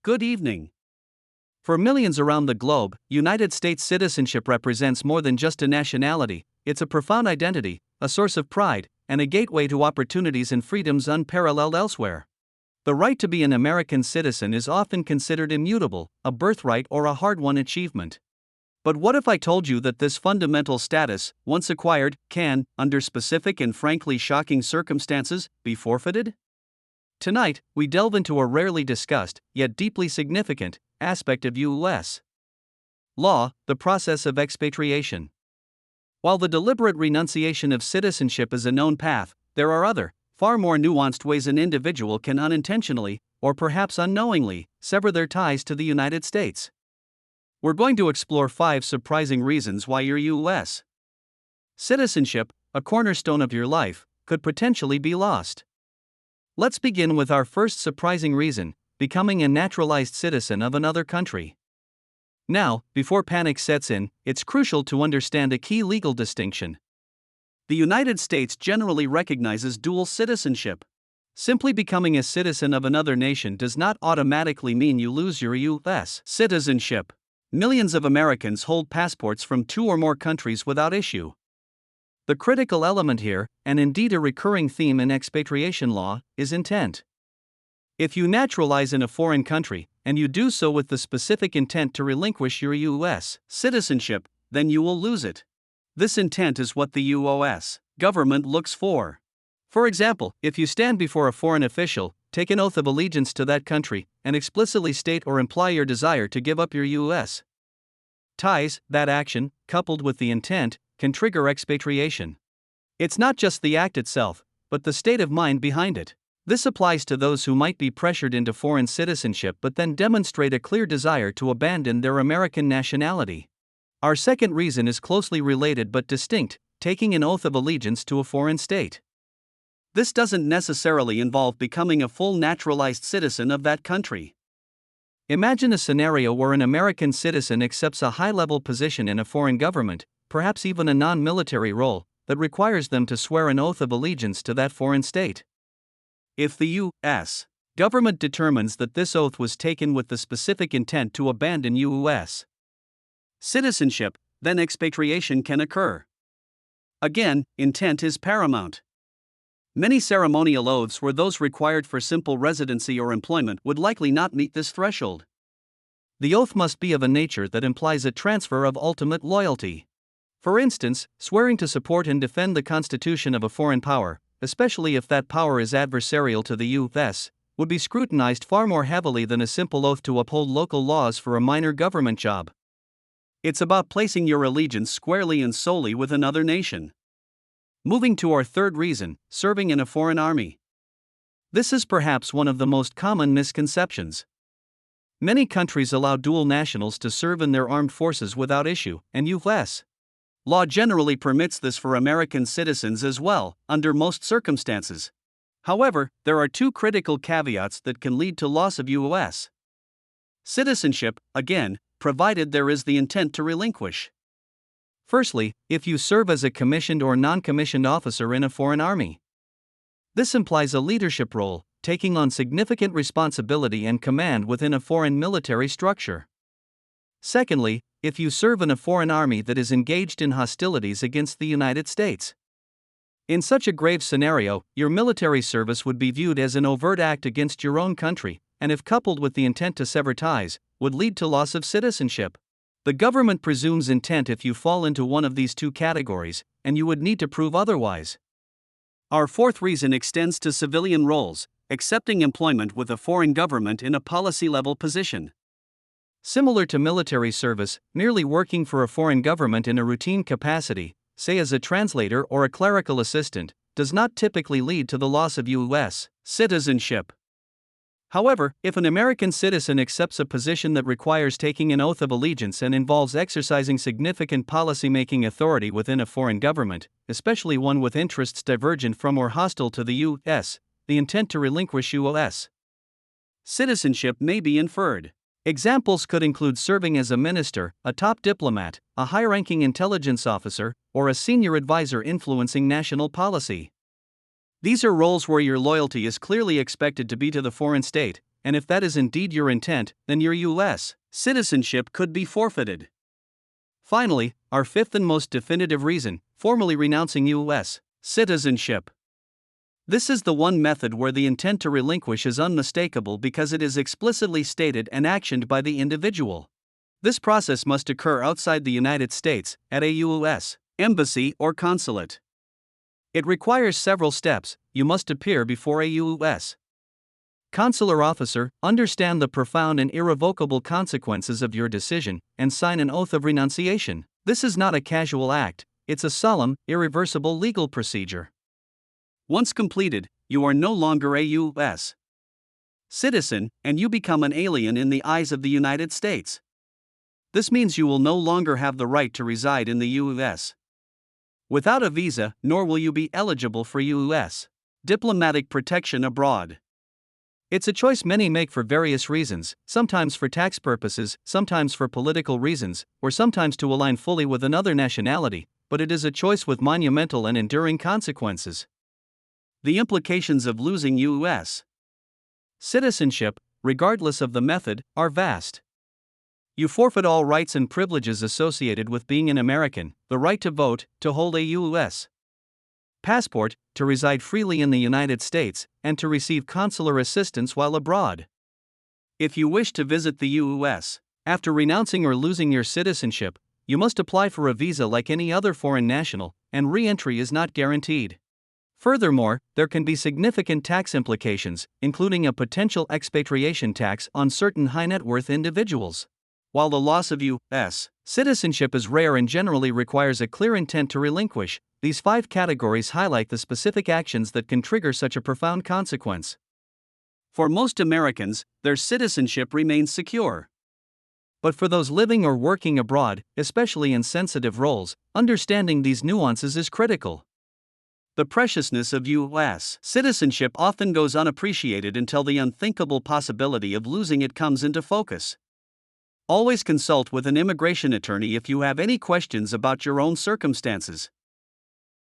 Good evening. For millions around the globe, United States citizenship represents more than just a nationality, it's a profound identity, a source of pride, and a gateway to opportunities and freedoms unparalleled elsewhere. The right to be an American citizen is often considered immutable, a birthright or a hard-won achievement. But what if I told you that this fundamental status, once acquired, can, under specific and frankly shocking circumstances, be forfeited? Tonight, we delve into a rarely discussed, yet deeply significant, aspect of U.S. law, the process of expatriation. While the deliberate renunciation of citizenship is a known path, there are other, far more nuanced ways an individual can unintentionally, or perhaps unknowingly, sever their ties to the United States. We're going to explore 5 surprising reasons why your U.S. citizenship, a cornerstone of your life, could potentially be lost. Let's begin with our first surprising reason: becoming a naturalized citizen of another country. Now, before panic sets in, it's crucial to understand a key legal distinction. The United States generally recognizes dual citizenship. Simply becoming a citizen of another nation does not automatically mean you lose your U.S. citizenship. Millions of Americans hold passports from 2 or more countries without issue. The critical element here, and indeed a recurring theme in expatriation law, is intent. If you naturalize in a foreign country, and you do so with the specific intent to relinquish your U.S. citizenship, then you will lose it. This intent is what the U.S. government looks for. For example, if you stand before a foreign official, take an oath of allegiance to that country, and explicitly state or imply your desire to give up your U.S. ties, that action, coupled with the intent, can trigger expatriation. It's not just the act itself, but the state of mind behind it. This applies to those who might be pressured into foreign citizenship but then demonstrate a clear desire to abandon their American nationality. Our second reason is closely related but distinct: taking an oath of allegiance to a foreign state. This doesn't necessarily involve becoming a full naturalized citizen of that country. Imagine a scenario where an American citizen accepts a high-level position in a foreign government, perhaps even a non-military role, that requires them to swear an oath of allegiance to that foreign state. If the U.S. government determines that this oath was taken with the specific intent to abandon U.S. citizenship, then expatriation can occur. Again, intent is paramount. Many ceremonial oaths where those required for simple residency or employment would likely not meet this threshold. The oath must be of a nature that implies a transfer of ultimate loyalty. For instance, swearing to support and defend the Constitution of a foreign power, especially if that power is adversarial to the U.S., would be scrutinized far more heavily than a simple oath to uphold local laws for a minor government job. It's about placing your allegiance squarely and solely with another nation. Moving to our third reason: serving in a foreign army. This is perhaps one of the most common misconceptions. Many countries allow dual nationals to serve in their armed forces without issue, and U.S. law generally permits this for American citizens as well, under most circumstances. However, there are 2 critical caveats that can lead to loss of U.S. citizenship, again, provided there is the intent to relinquish. Firstly, if you serve as a commissioned or non-commissioned officer in a foreign army. This implies a leadership role, taking on significant responsibility and command within a foreign military structure. Secondly, if you serve in a foreign army that is engaged in hostilities against the United States. In such a grave scenario, your military service would be viewed as an overt act against your own country, and if coupled with the intent to sever ties, would lead to loss of citizenship. The government presumes intent if you fall into one of these 2 categories, and you would need to prove otherwise. Our fourth reason extends to civilian roles: accepting employment with a foreign government in a policy-level position. Similar to military service, merely working for a foreign government in a routine capacity, say as a translator or a clerical assistant, does not typically lead to the loss of U.S. citizenship. However, if an American citizen accepts a position that requires taking an oath of allegiance and involves exercising significant policy-making authority within a foreign government, especially one with interests divergent from or hostile to the U.S., the intent to relinquish U.S. citizenship may be inferred. Examples could include serving as a minister, a top diplomat, a high-ranking intelligence officer, or a senior advisor influencing national policy. These are roles where your loyalty is clearly expected to be to the foreign state, and if that is indeed your intent, then your U.S. citizenship could be forfeited. Finally, our fifth and most definitive reason: formally renouncing U.S. citizenship. This is the one method where the intent to relinquish is unmistakable because it is explicitly stated and actioned by the individual. This process must occur outside the United States, at a U.S. embassy or consulate. It requires several steps. You must appear before a U.S. consular officer, understand the profound and irrevocable consequences of your decision, and sign an oath of renunciation. This is not a casual act, it's a solemn, irreversible legal procedure. Once completed, you are no longer a U.S. citizen, and you become an alien in the eyes of the United States. This means you will no longer have the right to reside in the U.S. without a visa, nor will you be eligible for U.S. diplomatic protection abroad. It's a choice many make for various reasons, sometimes for tax purposes, sometimes for political reasons, or sometimes to align fully with another nationality, but it is a choice with monumental and enduring consequences. The implications of losing U.S. citizenship, regardless of the method, are vast. You forfeit all rights and privileges associated with being an American: the right to vote, to hold a U.S. passport, to reside freely in the United States, and to receive consular assistance while abroad. If you wish to visit the U.S. after renouncing or losing your citizenship, you must apply for a visa like any other foreign national, and re-entry is not guaranteed. Furthermore, there can be significant tax implications, including a potential expatriation tax on certain high-net-worth individuals. While the loss of U.S. citizenship is rare and generally requires a clear intent to relinquish, these 5 categories highlight the specific actions that can trigger such a profound consequence. For most Americans, their citizenship remains secure. But for those living or working abroad, especially in sensitive roles, understanding these nuances is critical. The preciousness of U.S. citizenship often goes unappreciated until the unthinkable possibility of losing it comes into focus. Always consult with an immigration attorney if you have any questions about your own circumstances.